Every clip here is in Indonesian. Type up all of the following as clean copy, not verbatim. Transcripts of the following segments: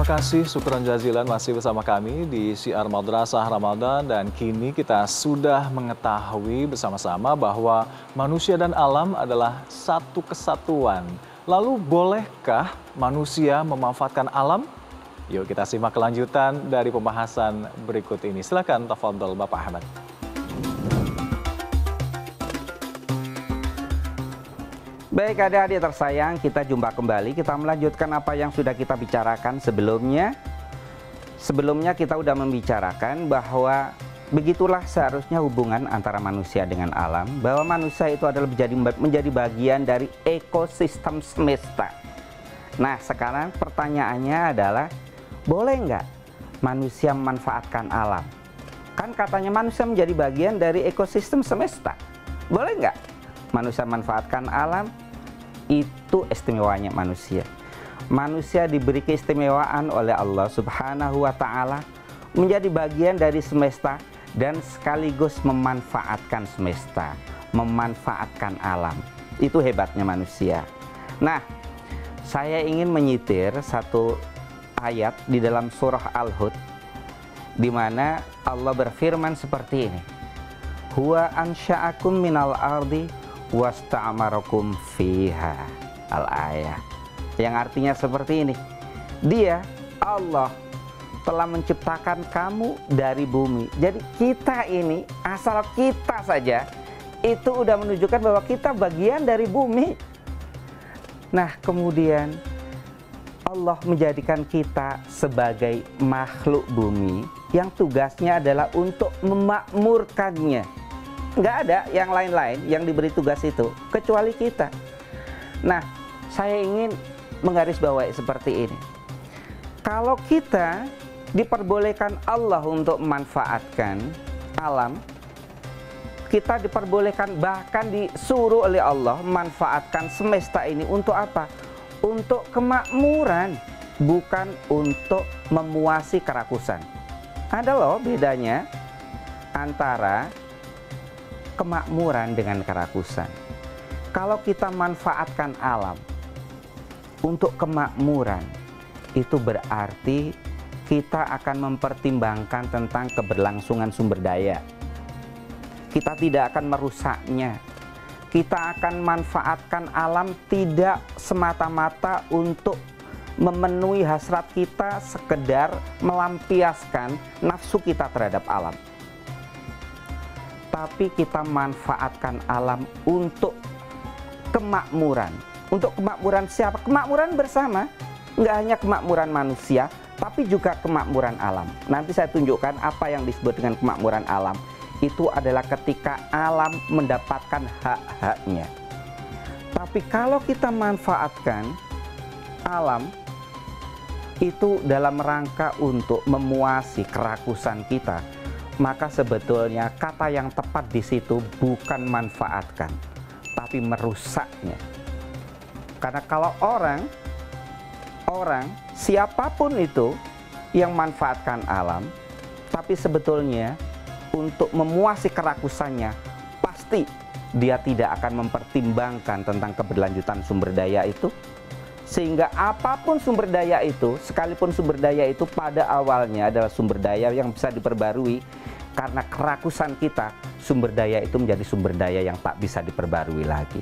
Terima kasih, syukran jazilan masih bersama kami di Syiar Madrasah Ramadan. Dan kini kita sudah mengetahui bersama-sama bahwa manusia dan alam adalah satu kesatuan. Lalu bolehkah manusia memanfaatkan alam? Yuk kita simak kelanjutan dari pembahasan berikut ini. Silakan tafadhol Bapak Ahmad. Baik adik-adik tersayang, kita jumpa kembali. Kita melanjutkan apa yang sudah kita bicarakan sebelumnya. Sebelumnya kita sudah membicarakan bahwa begitulah seharusnya hubungan antara manusia dengan alam. Bahwa manusia itu adalah menjadi bagian dari ekosistem semesta. Nah sekarang pertanyaannya adalah, boleh nggak manusia memanfaatkan alam? Kan katanya manusia menjadi bagian dari ekosistem semesta. Boleh nggak manusia manfaatkan alam? Itu istimewanya manusia. Manusia diberi keistimewaan oleh Allah Subhanahu wa Ta'ala menjadi bagian dari semesta dan sekaligus memanfaatkan semesta, memanfaatkan alam. Itu hebatnya manusia. Nah, saya ingin menyitir satu ayat di dalam surah Al-Hud di mana Allah berfirman seperti ini. Huwa ansha'akum minal ardi wasta'amarakum fiha. Al-ayah, yang artinya seperti ini. Dia, Allah, telah menciptakan kamu dari bumi. Jadi kita ini, asal kita saja itu udah menunjukkan bahwa kita bagian dari bumi. Nah kemudian Allah menjadikan kita sebagai makhluk bumi yang tugasnya adalah untuk memakmurkannya. Nggak ada yang lain-lain yang diberi tugas itu kecuali kita. Nah, saya ingin menggarisbawahi seperti ini. Kalau kita diperbolehkan Allah untuk memanfaatkan alam, kita diperbolehkan bahkan disuruh oleh Allah memanfaatkan semesta ini untuk apa? Untuk kemakmuran, bukan untuk memuasi kerakusan. Ada loh bedanya antara kemakmuran dengan kerakusan. Kalau kita manfaatkan alam untuk kemakmuran, itu berarti kita akan mempertimbangkan tentang keberlangsungan sumber daya. Kita tidak akan merusaknya. Kita akan manfaatkan alam tidak semata-mata untuk memenuhi hasrat kita, sekedar melampiaskan nafsu kita terhadap alam. Tapi kita manfaatkan alam untuk kemakmuran. Untuk kemakmuran siapa? Kemakmuran bersama. Nggak hanya kemakmuran manusia, tapi juga kemakmuran alam. Nanti saya tunjukkan apa yang disebut dengan kemakmuran alam. Itu adalah ketika alam mendapatkan hak-haknya. Tapi kalau kita manfaatkan alam, itu dalam rangka untuk memuasi kerakusan kita, maka sebetulnya kata yang tepat di situ bukan manfaatkan, tapi merusaknya. Karena kalau orang siapapun itu yang manfaatkan alam, tapi sebetulnya untuk memuasi kerakusannya, pasti dia tidak akan mempertimbangkan tentang keberlanjutan sumber daya itu. Sehingga apapun sumber daya itu, sekalipun sumber daya itu pada awalnya adalah sumber daya yang bisa diperbarui, karena kerakusan kita, sumber daya itu menjadi sumber daya yang tak bisa diperbarui lagi.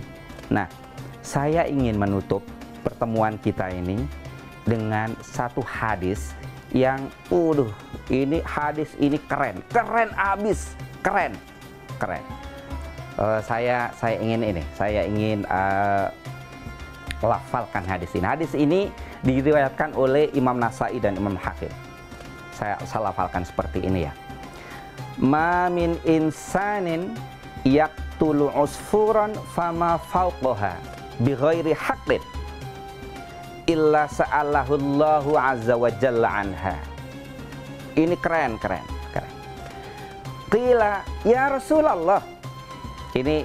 Nah, saya ingin menutup pertemuan kita ini dengan satu hadis yang, ini hadis ini keren abis, keren. Saya ingin lafalkan hadis ini. Hadis ini diriwayatkan oleh Imam Nasai dan Imam Hakim. Saya lafalkan seperti ini ya. Ma min insanin yaqtulu usfuran fama fawqaha bighairi haqqin illa sa'alahu Allahu azza wa jalla anha. Ini keren. Qila ya Rasulullah. Ini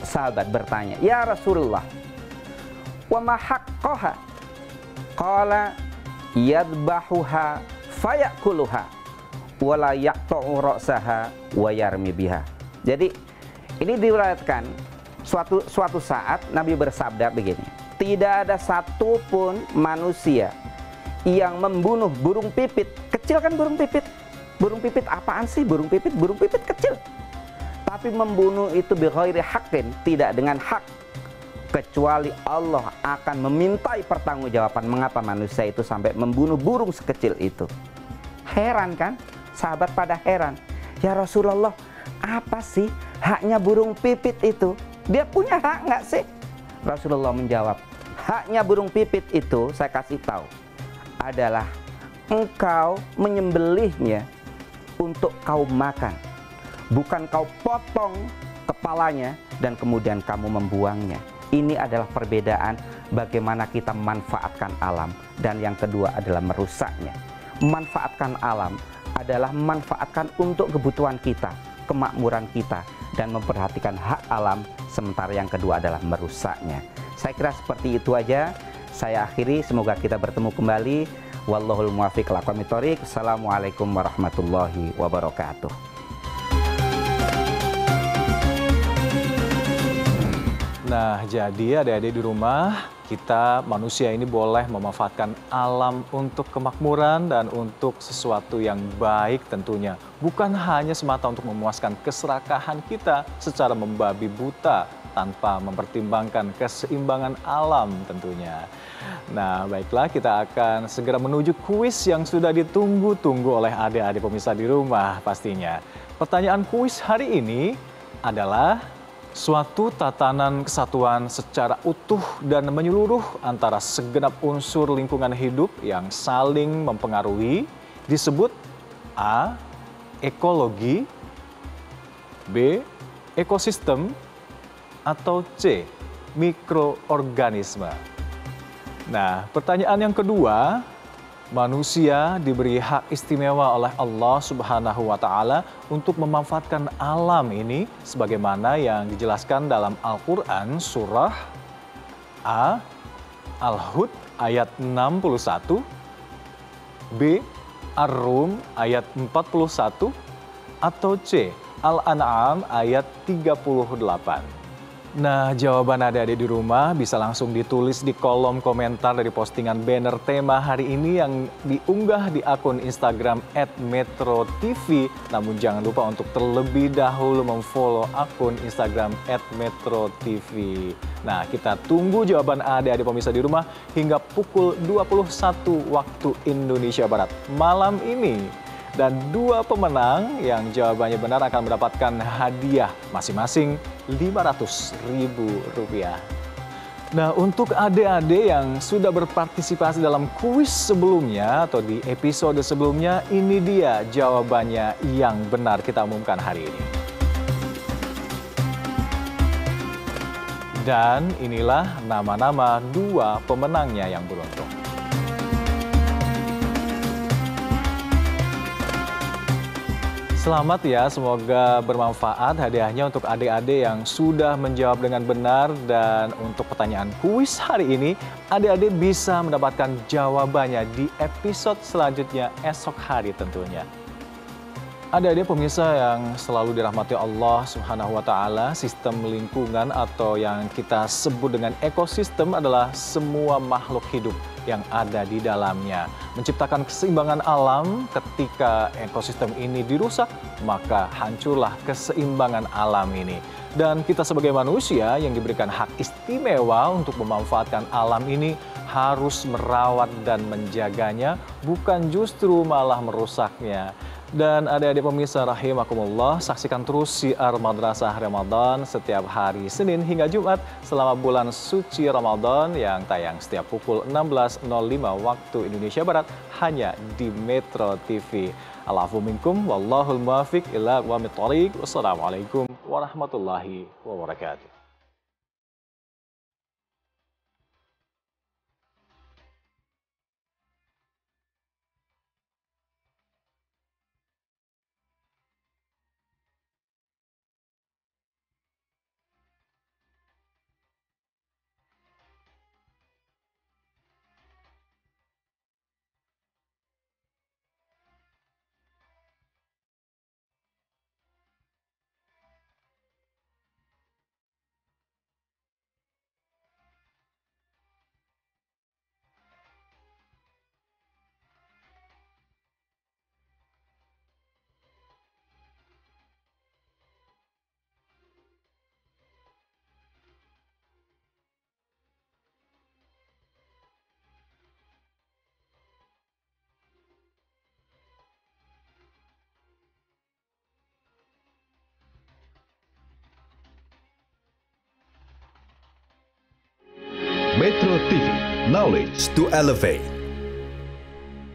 sahabat bertanya, ya Rasulullah, wa ma haqqaha? Qala yadbahuha fayakuluha wala yaqta'u ra'saha wa yarmi biha. Jadi ini diriwayatkan suatu saat Nabi bersabda begini, tidak ada satupun manusia yang membunuh burung pipit. Kecil kan burung pipit? Burung pipit apaan sih? Burung pipit kecil. Tapi membunuh itu bighairi haqqin, tidak dengan hak. Kecuali Allah akan memintai pertanggungjawaban mengapa manusia itu sampai membunuh burung sekecil itu. Heran kan? Sahabat pada heran. Ya Rasulullah, apa sih haknya burung pipit itu? Dia punya hak nggak sih? Rasulullah menjawab, haknya burung pipit itu saya kasih tahu adalah engkau menyembelihnya untuk kau makan, bukan kau potong kepalanya dan kemudian kamu membuangnya. Ini adalah perbedaan bagaimana kita memanfaatkan alam, dan yang kedua adalah merusaknya. Memanfaatkan alam adalah memanfaatkan untuk kebutuhan kita, kemakmuran kita, dan memperhatikan hak alam, sementara yang kedua adalah merusaknya. Saya kira seperti itu aja. Saya akhiri, semoga kita bertemu kembali. Wallahul muwaffiq ila aqwamit thoriq. Assalamualaikum warahmatullahi wabarakatuh. Nah, jadi adik-adik di rumah, kita manusia ini boleh memanfaatkan alam untuk kemakmuran dan untuk sesuatu yang baik tentunya. Bukan hanya semata untuk memuaskan keserakahan kita secara membabi buta tanpa mempertimbangkan keseimbangan alam tentunya. Nah, baiklah, kita akan segera menuju kuis yang sudah ditunggu-tunggu oleh adik-adik pemirsa di rumah pastinya. Pertanyaan kuis hari ini adalah: suatu tatanan kesatuan secara utuh dan menyeluruh antara segenap unsur lingkungan hidup yang saling mempengaruhi disebut A. Ekologi, B. Ekosistem, atau C. Mikroorganisme. Nah, pertanyaan yang kedua, manusia diberi hak istimewa oleh Allah Subhanahu wa Ta'ala untuk memanfaatkan alam ini sebagaimana yang dijelaskan dalam Al-Quran surah A. Al-Hud ayat 61, B. Ar-Rum ayat 41, atau C. Al-An'am ayat 38. Nah, jawaban adik-adik di rumah bisa langsung ditulis di kolom komentar dari postingan banner tema hari ini yang diunggah di akun Instagram @metrotv. Namun jangan lupa untuk terlebih dahulu memfollow akun Instagram @metrotv. Nah, kita tunggu jawaban adik-adik pemirsa di rumah hingga pukul 21 waktu Indonesia Barat malam ini. Dan dua pemenang yang jawabannya benar akan mendapatkan hadiah masing-masing Rp500.000. Nah, untuk adik-adik yang sudah berpartisipasi dalam kuis sebelumnya atau di episode sebelumnya, ini dia jawabannya yang benar kita umumkan hari ini. Dan inilah nama-nama dua pemenangnya yang beruntung. Selamat ya, semoga bermanfaat hadiahnya untuk adik-adik yang sudah menjawab dengan benar. Dan untuk pertanyaan kuis hari ini, adik-adik bisa mendapatkan jawabannya di episode selanjutnya esok hari tentunya. Adik-adik pemirsa yang selalu dirahmati Allah Subhanahu wa Ta'ala, sistem lingkungan atau yang kita sebut dengan ekosistem adalah semua makhluk hidup yang ada di dalamnya. Menciptakan keseimbangan alam, ketika ekosistem ini dirusak, maka hancurlah keseimbangan alam ini. Dan kita sebagai manusia yang diberikan hak istimewa untuk memanfaatkan alam ini harus merawat dan menjaganya, bukan justru malah merusaknya. Dan adik-adik pemirsa rahimakumullah, saksikan terus Syiar Madrasah Ramadan setiap hari Senin hingga Jumat selama bulan suci Ramadan yang tayang setiap pukul 16.05 waktu Indonesia Barat hanya di Metro TV. Al-afu minkum, wallahul muwaffiq ila aqwamit thoriq. Wassalamualaikum warahmatullahi wabarakatuh. Metro TV, knowledge to elevate.